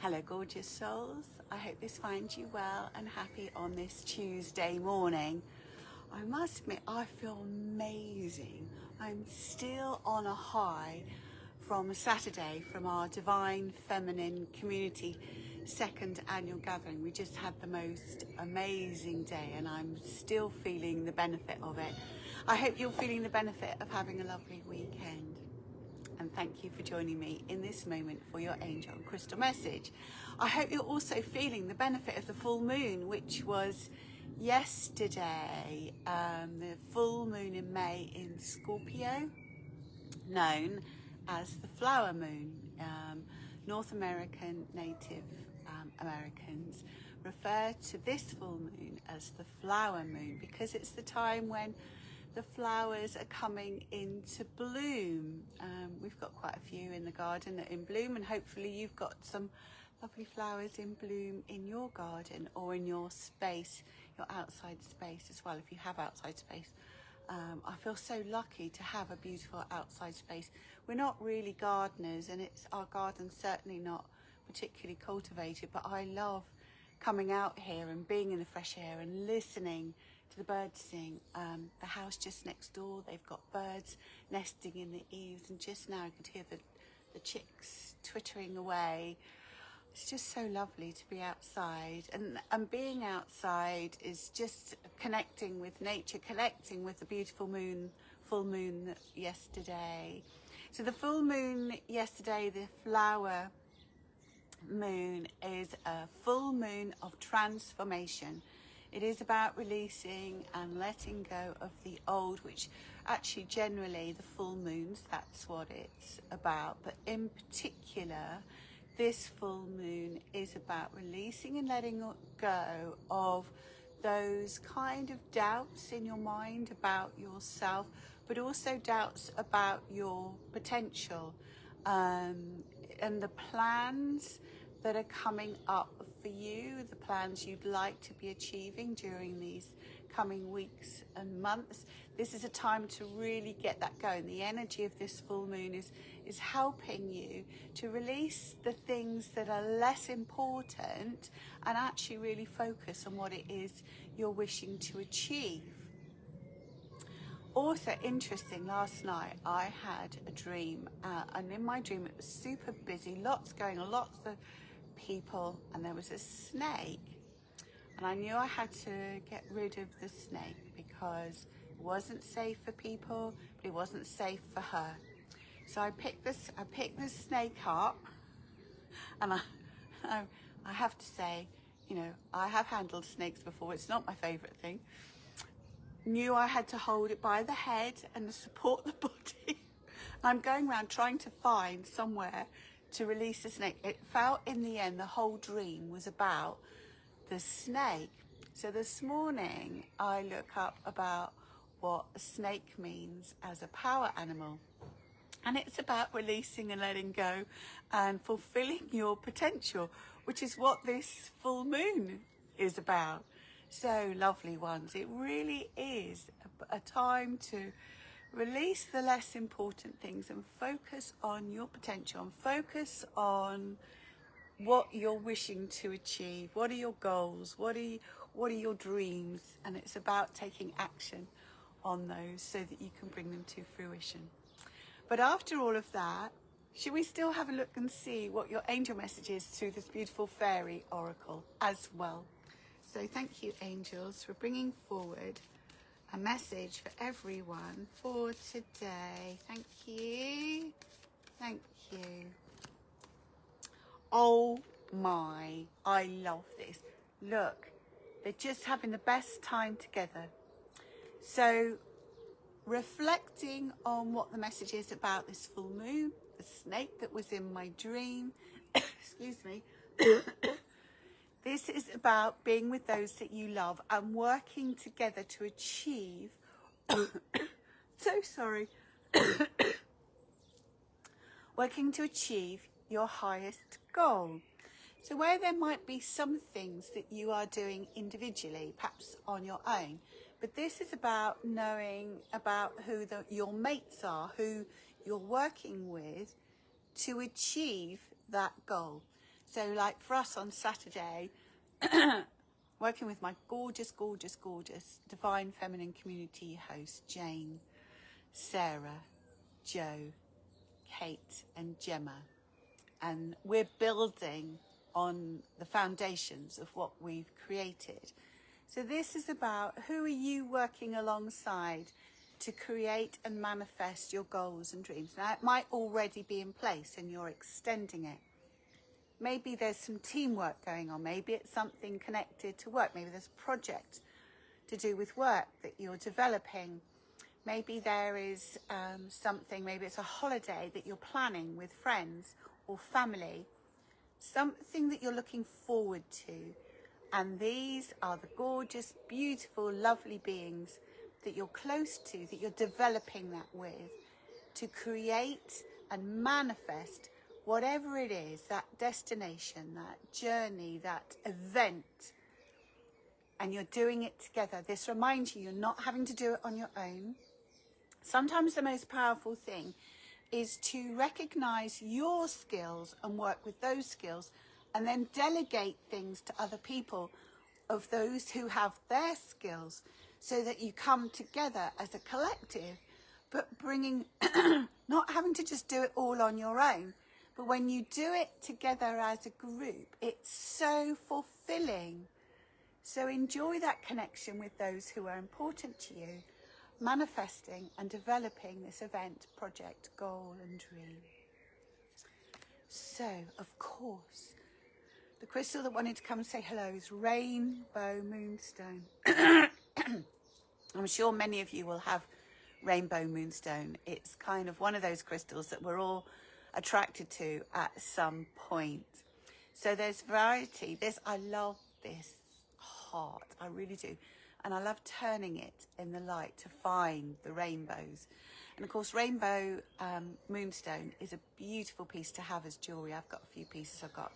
Hello gorgeous souls, I hope this finds you well and happy on this Tuesday morning. I must admit I feel amazing. I'm still on a high from Saturday from our Divine Feminine Community second annual gathering. We just had the most amazing day and I'm still feeling the benefit of it. I hope you're feeling the benefit of having a lovely weekend. And thank you for joining me in this moment for your angel and crystal message. I hope you're also feeling the benefit of the full moon, which was yesterday, the full moon in May in Scorpio, known as the flower moon. North American Native Americans refer to this full moon as the flower moon because it's the time when the flowers are coming into bloom. We've got quite a few in the garden that are in bloom, and hopefully you've got some lovely flowers in bloom in your garden or in your space, your outside space as well, if you have outside space. I feel so lucky to have a beautiful outside space. We're not really gardeners, and our garden's certainly not particularly cultivated, but I love coming out here and being in the fresh air and listening to the birds sing. The house just next door, they've got birds nesting in the eaves, and just now I could hear the chicks twittering away. It's just so lovely to be outside, and being outside is just connecting with nature, connecting with the beautiful moon, full moon yesterday. So the full moon yesterday, the flower moon, is a full moon of transformation. It is about releasing and letting go of the old, which actually generally the full moons, that's what it's about. But in particular, this full moon is about releasing and letting go of those kind of doubts in your mind about yourself, but also doubts about your potential, and the plans that are coming up for you, the plans you'd like to be achieving during these coming weeks and months. This is a time to really get that going. The energy of this full moon is helping you to release the things that are less important and actually really focus on what it is you're wishing to achieve. Also interesting, last night I had a dream, and in my dream it was super busy, lots going on, lots of people, and there was a snake, and I knew I had to get rid of the snake because it wasn't safe for people, but it wasn't safe for her. So I picked the snake up, and I have to say, you know, I have handled snakes before. It's not my favorite thing. Knew I had to hold it by the head and support the body. I'm going around trying to find somewhere to release the snake. It felt in the end the whole dream was about the snake. So this morning I look up about what a snake means as a power animal, and it's about releasing and letting go and fulfilling your potential, which is what this full moon is about. So lovely ones, it really is a time to release the less important things and focus on your potential and focus on what you're wishing to achieve. What are your goals? What are your dreams? And it's about taking action on those so that you can bring them to fruition. But after all of that, should we still have a look and see what your angel message is through this beautiful fairy oracle as well? So thank you, angels, for bringing forward a message for everyone for today. Thank you. Thank you. Oh my, I love this. Look, they're just having the best time together. So reflecting on what the message is about this full moon, the snake that was in my dream, excuse me. This is about being with those that you love and working together to achieve, so sorry, working to achieve your highest goal. So where there might be some things that you are doing individually, perhaps on your own, but this is about knowing about who your mates are, who you're working with to achieve that goal. So like for us on Saturday, working with my gorgeous, gorgeous, gorgeous Divine Feminine Community hosts, Jane, Sarah, Jo, Kate and Gemma. And we're building on the foundations of what we've created. So this is about who are you working alongside to create and manifest your goals and dreams. Now, it might already be in place and you're extending it. Maybe there's some teamwork going on. Maybe it's something connected to work. Maybe there's a project to do with work that you're developing. Maybe there is something, maybe it's a holiday that you're planning with friends or family. Something that you're looking forward to. And these are the gorgeous, beautiful, lovely beings that you're close to, that you're developing that with, to create and manifest whatever it is, that destination, that journey, that event, and you're doing it together. This reminds you, you're not having to do it on your own. Sometimes the most powerful thing is to recognize your skills and work with those skills, and then delegate things to other people of those who have their skills, so that you come together as a collective, but bringing, not having to just do it all on your own. But when you do it together as a group, it's so fulfilling. So enjoy that connection with those who are important to you, manifesting and developing this event, project, goal and dream. So, of course, the crystal that wanted to come and say hello is Rainbow Moonstone. I'm sure many of you will have Rainbow Moonstone. It's kind of one of those crystals that we're all attracted to at some point. So there's variety. I love this heart, I really do. And I love turning it in the light to find the rainbows. And of course, Rainbow Moonstone is a beautiful piece to have as jewellery. I've got a few pieces. I've got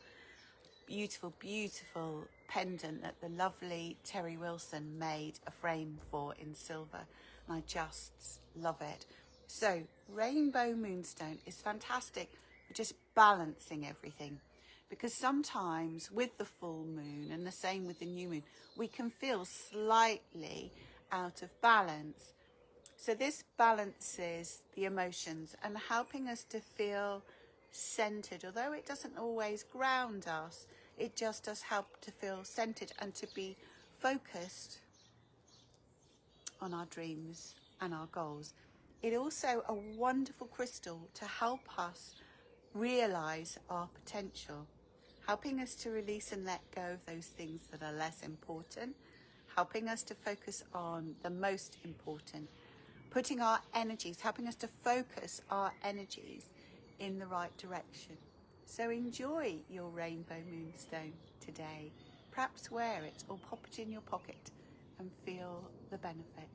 beautiful, beautiful pendant that the lovely Terry Wilson made a frame for in silver. And I just love it. So Rainbow Moonstone is fantastic for just balancing everything. Because sometimes with the full moon, and the same with the new moon, we can feel slightly out of balance. So this balances the emotions and helping us to feel centered. Although it doesn't always ground us, it just does help to feel centered and to be focused on our dreams and our goals. It's also a wonderful crystal to help us realize our potential, helping us to release and let go of those things that are less important, helping us to focus on the most important, putting our energies, helping us to focus our energies in the right direction. So enjoy your Rainbow Moonstone today. Perhaps wear it or pop it in your pocket and feel the benefit.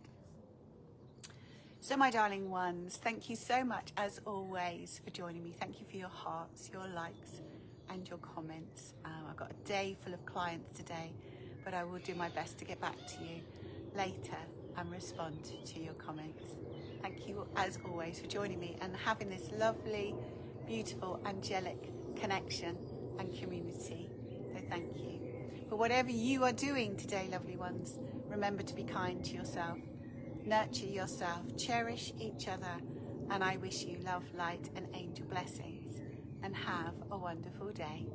So my darling ones, thank you so much as always for joining me. Thank you for your hearts, your likes and your comments. I've got a day full of clients today, but I will do my best to get back to you later and respond to your comments. Thank you as always for joining me and having this lovely, beautiful, angelic connection and community. So thank you. But whatever you are doing today, lovely ones, remember to be kind to yourself, nurture yourself, cherish each other, and I wish you love, light and angel blessings, and have a wonderful day.